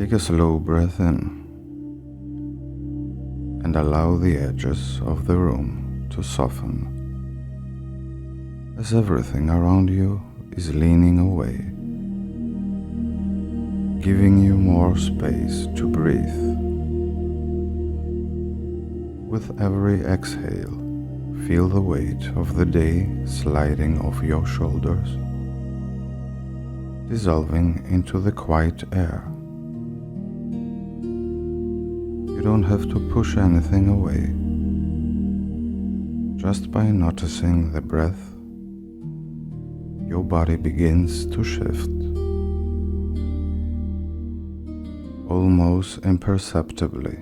Take a slow breath in and allow the edges of the room to soften as everything around you is leaning away, giving you more space to breathe. With every exhale, feel the weight of the day sliding off your shoulders, dissolving into the quiet air. You don't have to push anything away. Just by noticing the breath, your body begins to shift, almost imperceptibly,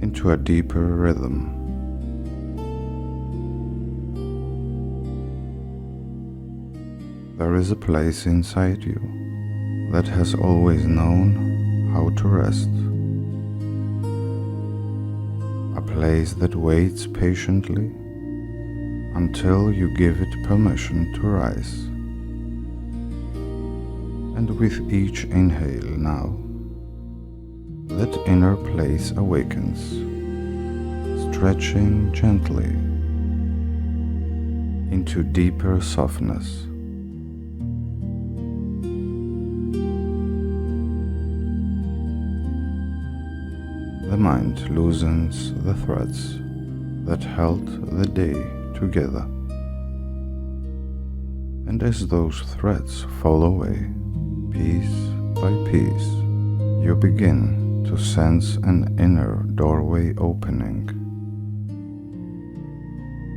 into a deeper rhythm. There is a place inside you that has always known how to rest. A place that waits patiently until you give it permission to rise. And with each inhale now, that inner place awakens, stretching gently into deeper softness. The mind loosens the threads that held the day together. And as those threads fall away, piece by piece, you begin to sense an inner doorway opening,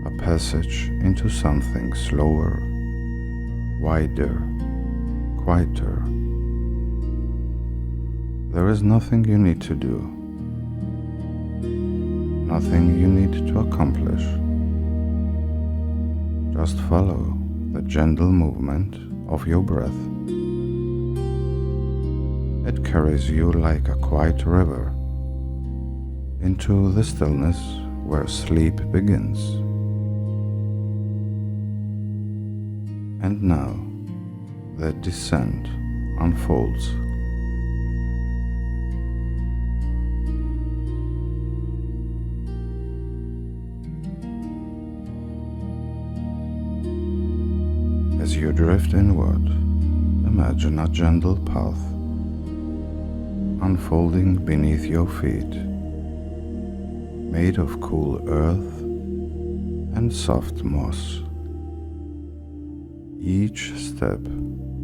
a passage into something slower, wider, quieter. There is nothing you need to do. Nothing you need to accomplish. Just follow the gentle movement of your breath. It carries you like a quiet river into the stillness where sleep begins. And now the descent unfolds. As you drift inward, imagine a gentle path unfolding beneath your feet, made of cool earth and soft moss. Each step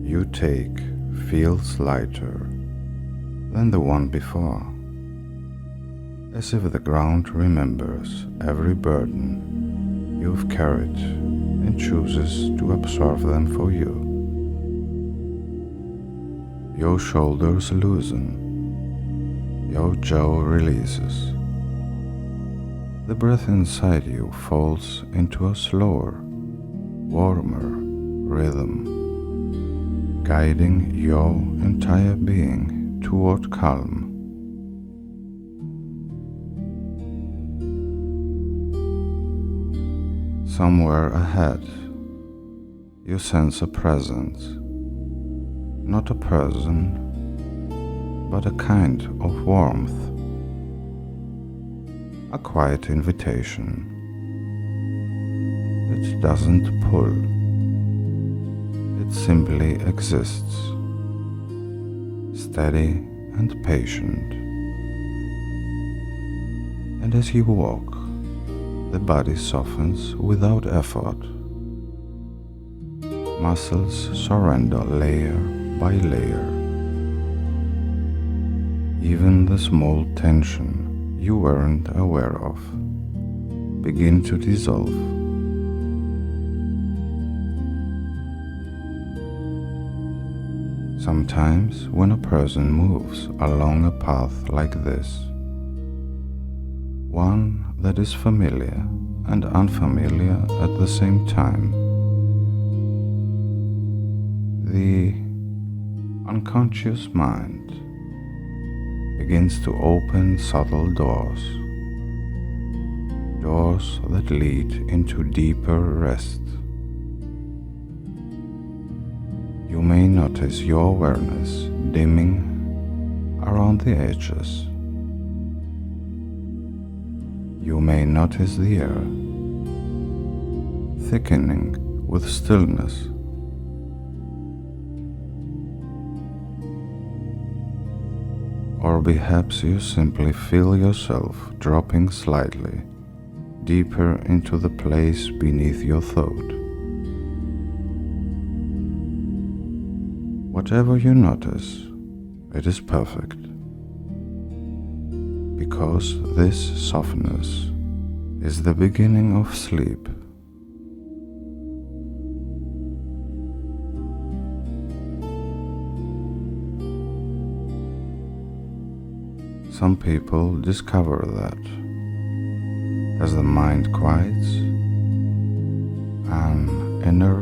you take feels lighter than the one before, as if the ground remembers every burden you've carried and chooses to absorb them for you. Your shoulders loosen, your jaw releases. The breath inside you falls into a slower, warmer rhythm, guiding your entire being toward calm. Somewhere ahead, you sense a presence, not a person, but a kind of warmth, a quiet invitation. It doesn't pull, it simply exists, steady and patient. And as you walk, the body softens without effort. Muscles surrender layer by layer. Even the small tension you weren't aware of begin to dissolve. Sometimes when a person moves along a path like this, one that is familiar and unfamiliar at the same time, the unconscious mind begins to open subtle doors that lead into deeper rest. You may notice your awareness dimming around the edges. You may notice the air thickening with stillness. Or perhaps you simply feel yourself dropping slightly deeper into the place beneath your thought. Whatever you notice, it is perfect, because this softness is the beginning of sleep. Some people discover that as the mind quiets, an inner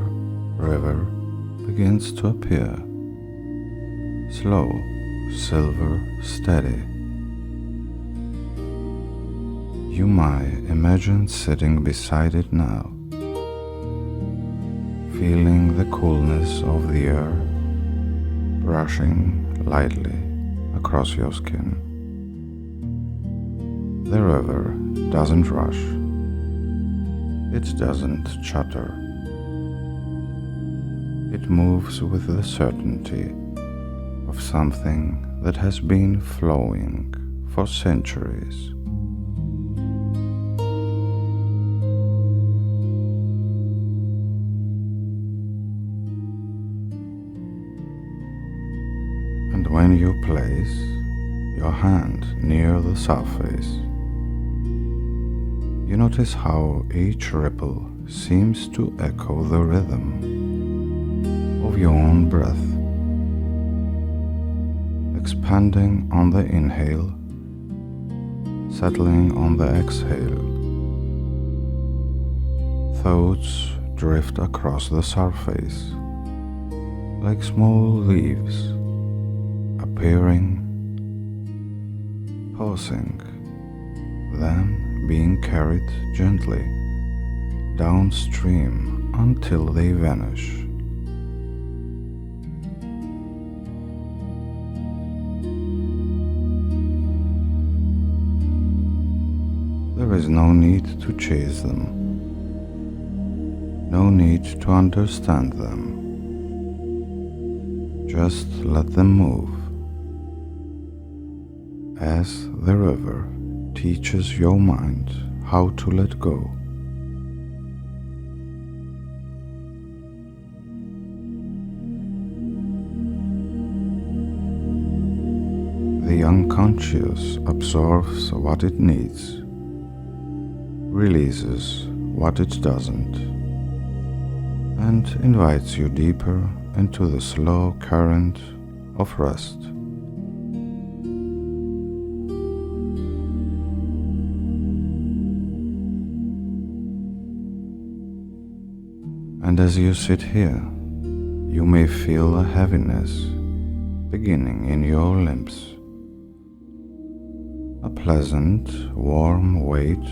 river begins to appear, slow, silver, steady. You might imagine sitting beside it now, feeling the coolness of the air brushing lightly across your skin. The river doesn't rush. It doesn't chatter. It moves with the certainty of something that has been flowing for centuries. And when you place your hand near the surface, you notice how each ripple seems to echo the rhythm of your own breath, expanding on the inhale, settling on the exhale. Thoughts drift across the surface like small leaves, appearing, pausing, then being carried gently downstream until they vanish. There is no need to chase them, no need to understand them. Just let them move, as the river teaches your mind how to let go. The unconscious absorbs what it needs, releases what it doesn't, and invites you deeper into the slow current of rest. And as you sit here, you may feel a heaviness beginning in your limbs, a pleasant, warm weight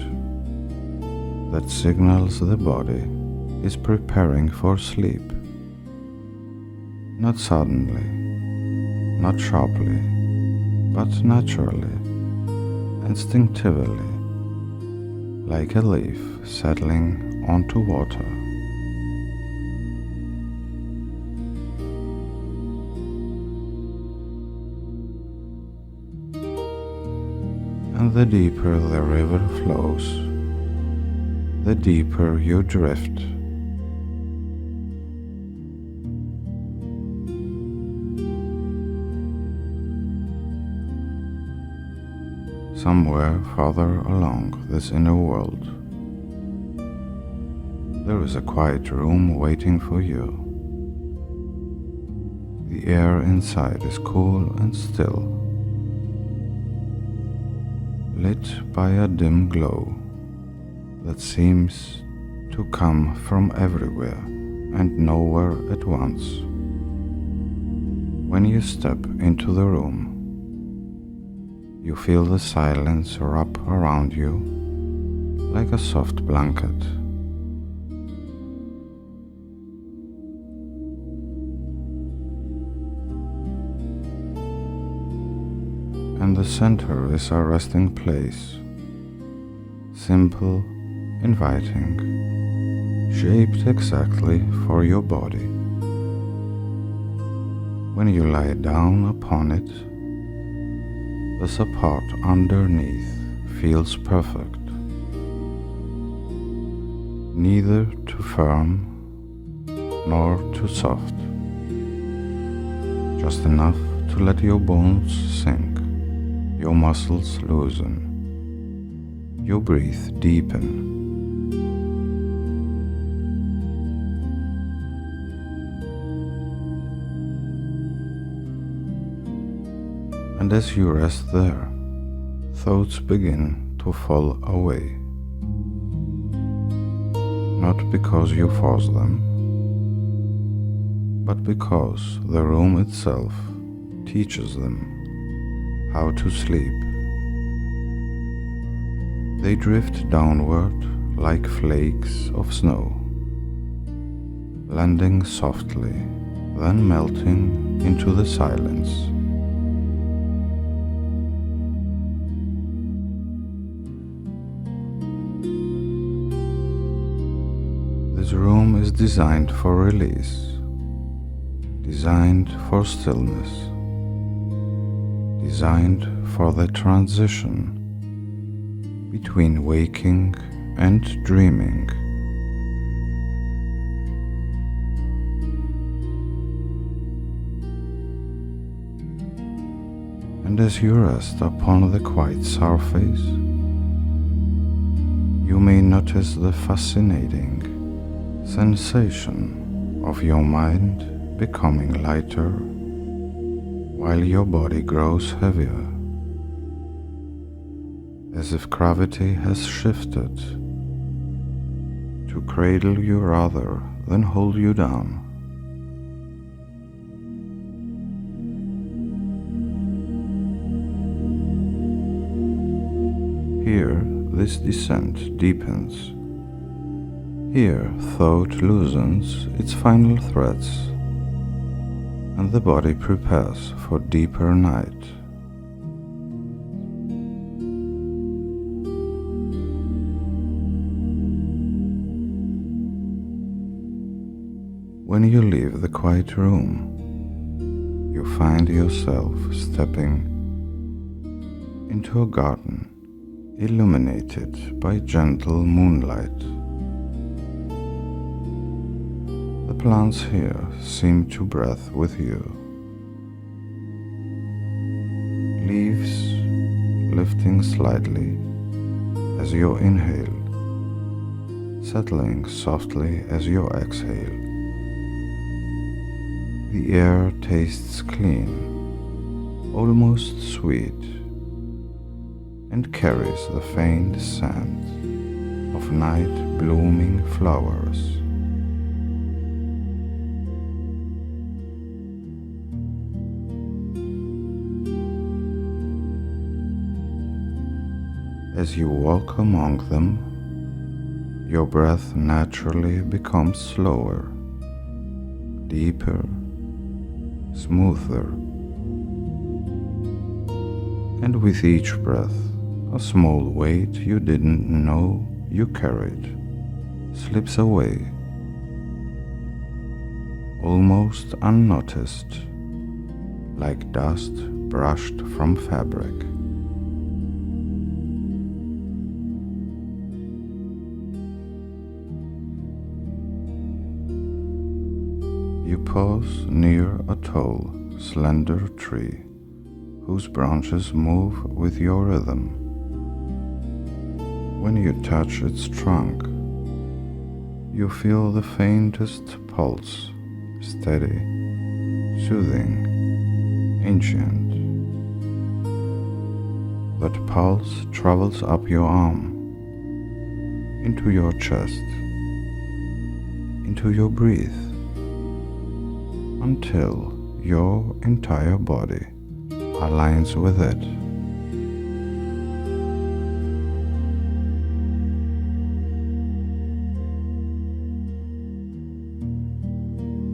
that signals the body is preparing for sleep. Not suddenly, not sharply, but naturally, instinctively, like a leaf settling onto water. And the deeper the river flows, the deeper you drift. Somewhere farther along this inner world, there is a quiet room waiting for you. The air inside is cool and still, lit by a dim glow that seems to come from everywhere and nowhere at once. When you step into the room, you feel the silence wrap around you like a soft blanket. and the center is a resting place, simple, inviting, shaped exactly for your body. When you lie down upon it, the support underneath feels perfect, neither too firm nor too soft, just enough to let your bones sink, your muscles loosen, your breath deepen. And as you rest there, thoughts begin to fall away. Not because you force them, but because the room itself teaches them how to sleep. They drift downward like flakes of snow, landing softly, then melting into the silence. This room is designed for release, designed for stillness, designed for the transition between waking and dreaming. And as you rest upon the quiet surface, you may notice the fascinating sensation of your mind becoming lighter while your body grows heavier, as if gravity has shifted to cradle you rather than hold you down. Here, this descent deepens. Here, thought loosens its final threads, and the body prepares for deeper night. When you leave the quiet room, you find yourself stepping into a garden illuminated by gentle moonlight. The plants here seem to breathe with you. Leaves lifting slightly as you inhale, settling softly as you exhale. The air tastes clean, almost sweet, and carries the faint scent of night blooming flowers. As you walk among them, your breath naturally becomes slower, deeper, smoother, and with each breath, a small weight you didn't know you carried slips away, almost unnoticed, like dust brushed from fabric. You pause near a tall, slender tree whose branches move with your rhythm. When you touch its trunk, you feel the faintest pulse, steady, soothing, ancient. That pulse travels up your arm, into your chest, into your breath, until your entire body aligns with it.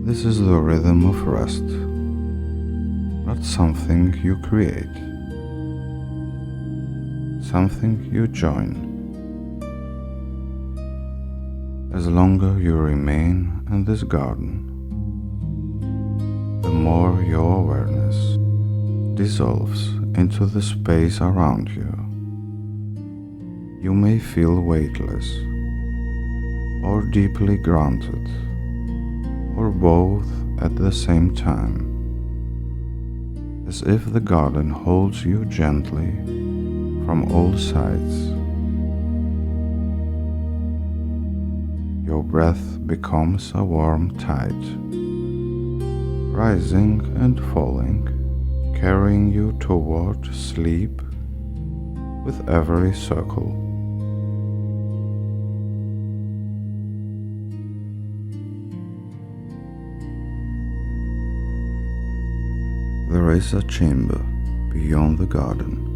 This is the rhythm of rest, not something you create, something you join. As longer you remain in this garden, the more your awareness dissolves into the space around you. You may feel weightless, or deeply grounded, or both at the same time, as if the garden holds you gently from all sides. Your breath becomes a warm tide, rising and falling, carrying you toward sleep with every circle. There is a chamber beyond the garden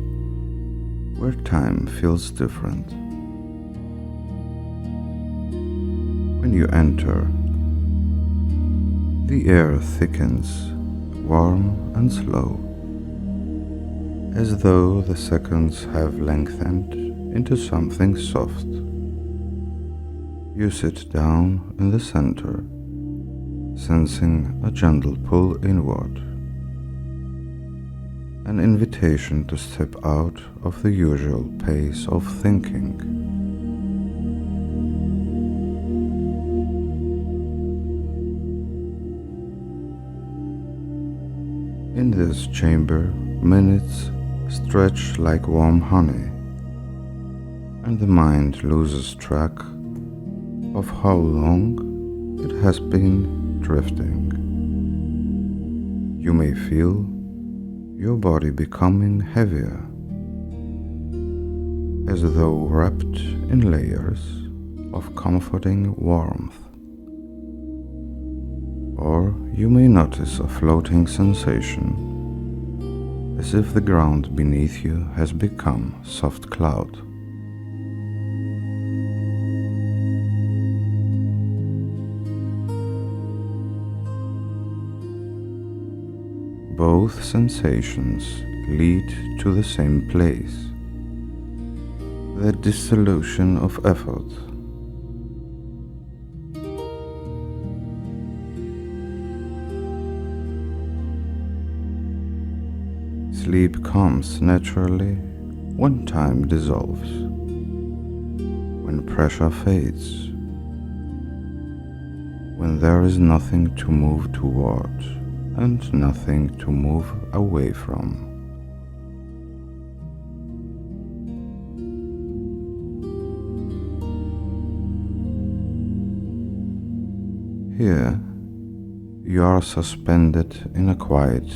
where time feels different. When you enter, the air thickens, warm and slow, as though the seconds have lengthened into something soft. You sit down in the center, sensing a gentle pull inward, an invitation to step out of the usual pace of thinking. In this chamber, minutes stretch like warm honey, and the mind loses track of how long it has been drifting. You may feel your body becoming heavier, as though wrapped in layers of comforting warmth. Or you may notice a floating sensation, as if the ground beneath you has become soft cloud. Both sensations lead to the same place, the dissolution of effort. Sleep comes naturally when time dissolves, when pressure fades, when there is nothing to move toward and nothing to move away from. Here, you are suspended in a quiet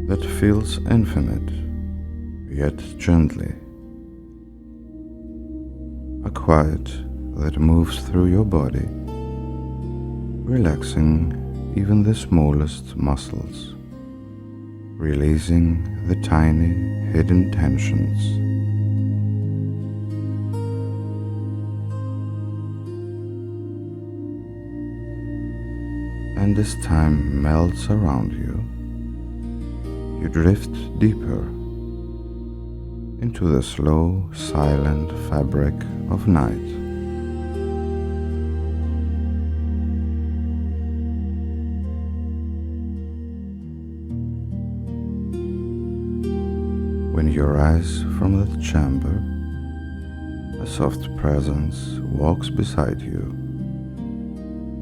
that feels infinite, yet gently. A quiet that moves through your body, relaxing even the smallest muscles, releasing the tiny hidden tensions. And as time melts around you, you drift deeper into the slow, silent fabric of night. When you rise from that chamber, a soft presence walks beside you,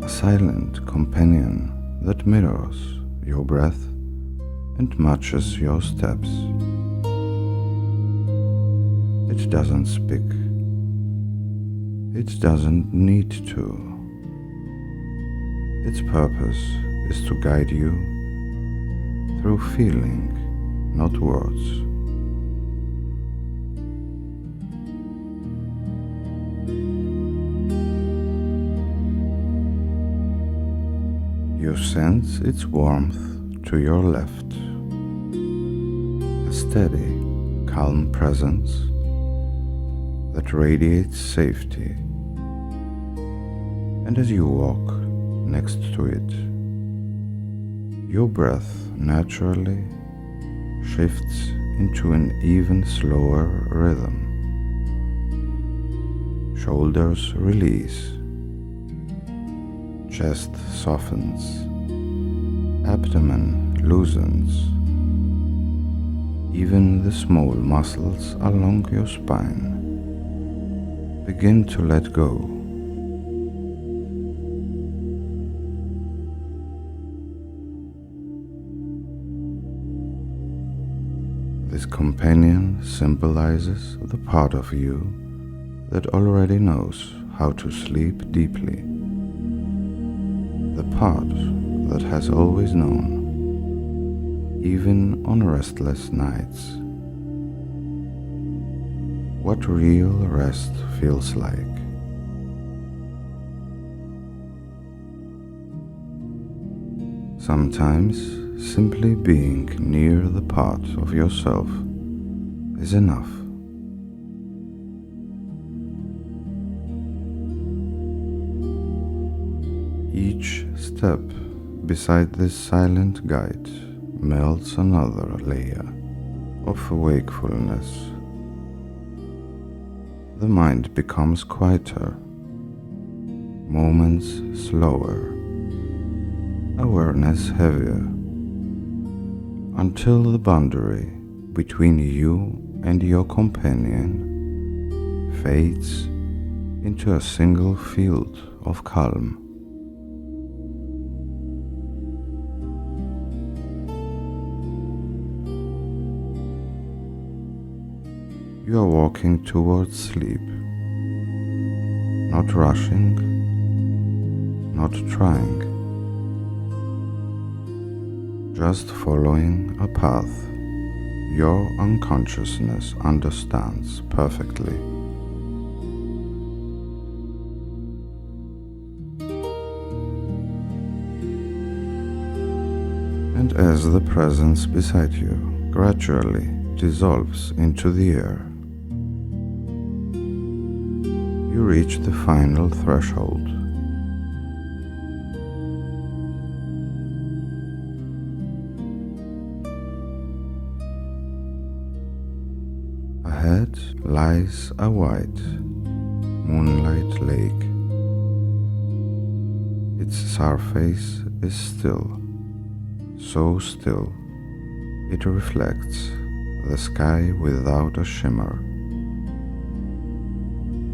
a silent companion that mirrors your breath and matches your steps. It doesn't speak. It doesn't need to. Its purpose is to guide you through feeling, not words. You sense its warmth to your left, a steady, calm presence that radiates safety, and as you walk next to it, your breath naturally shifts into an even slower rhythm. Shoulders release, chest softens, abdomen loosens. Even the small muscles along your spine begin to let go. This companion symbolizes the part of you that already knows how to sleep deeply, the part that has always known, even on restless nights, what real rest feels like. Sometimes simply being near the part of yourself is enough. Each step beside this silent guide melts another layer of wakefulness. The mind becomes quieter, moments slower, awareness heavier, until the boundary between you and your companion fades into a single field of calm. You are walking towards sleep, not rushing, not trying, just following a path your unconsciousness understands perfectly. And as the presence beside you gradually dissolves into the air, you reach the final threshold. Ahead lies a white moonlight lake. Its surface is still, so still it reflects the sky without a shimmer.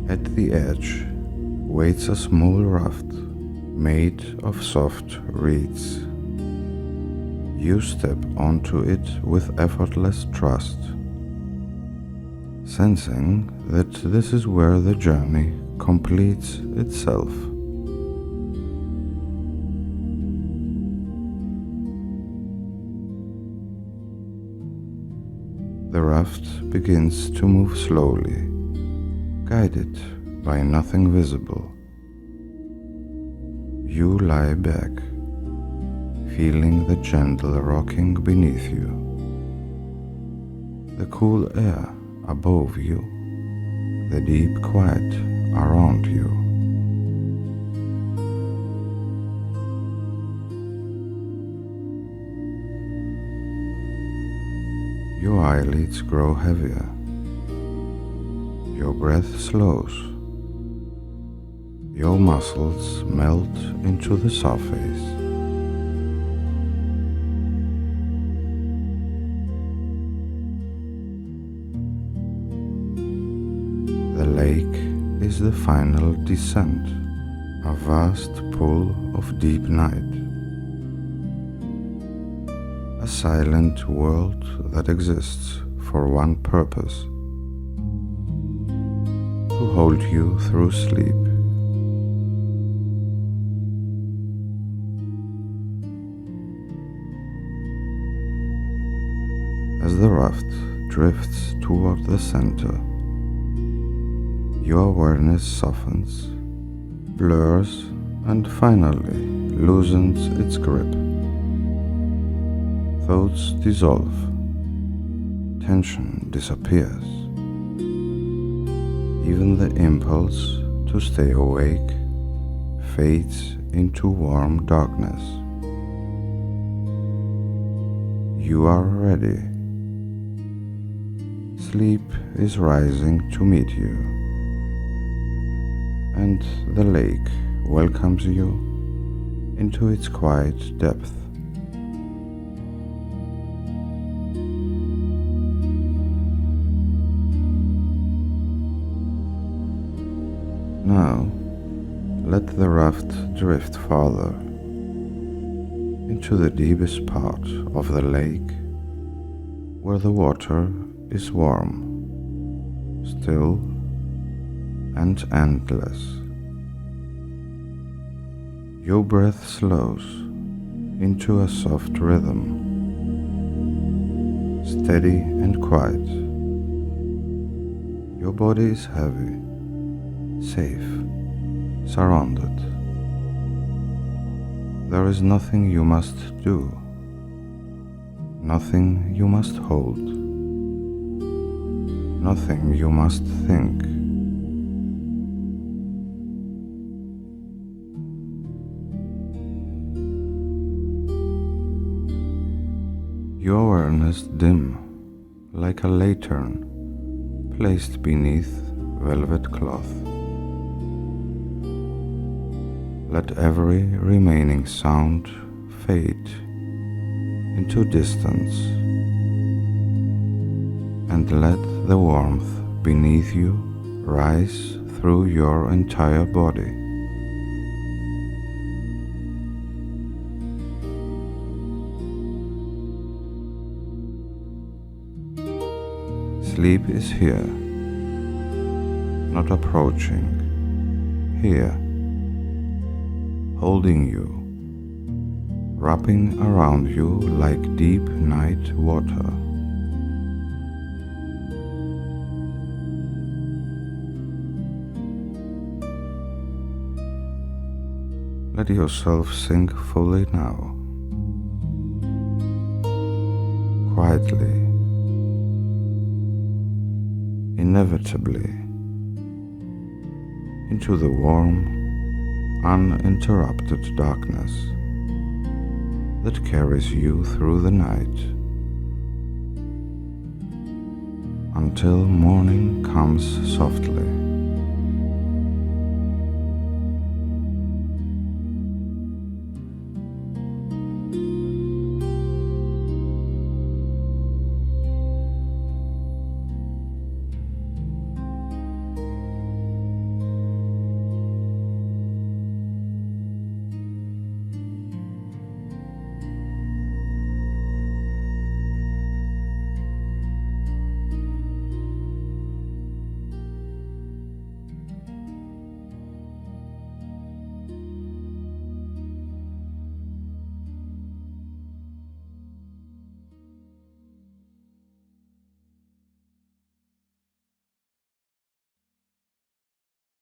At the edge waits a small raft made of soft reeds. You step onto it with effortless trust, sensing that this is where the journey completes itself. The raft begins to move slowly, guided by nothing visible. You lie back, feeling the gentle rocking beneath you, the cool air above you, the deep quiet around you. Your eyelids grow heavier. Your breath slows. Your muscles melt into the surface. The lake is the final descent, a vast pool of deep night. A silent world that exists for one purpose: to hold you through sleep. As the raft drifts toward the center, your awareness softens, blurs, and finally loosens its grip. Thoughts dissolve, tension disappears. Even the impulse to stay awake fades into warm darkness. You are ready, sleep is rising to meet you, and the lake welcomes you into its quiet depth. Now, let the raft drift farther into the deepest part of the lake, where the water is warm, still, and endless. Your breath slows into a soft rhythm, steady and quiet. Your body is heavy, safe, surrounded. There is nothing you must do, nothing you must hold, nothing you must think. Your awareness dim, like a lantern placed beneath velvet cloth. Let every remaining sound fade into distance, and let the warmth beneath you rise through your entire body. Sleep is here, not approaching, here, holding you, wrapping around you like deep night water. Let yourself sink fully now, quietly, inevitably, into the warm, uninterrupted darkness that carries you through the night until morning comes softly.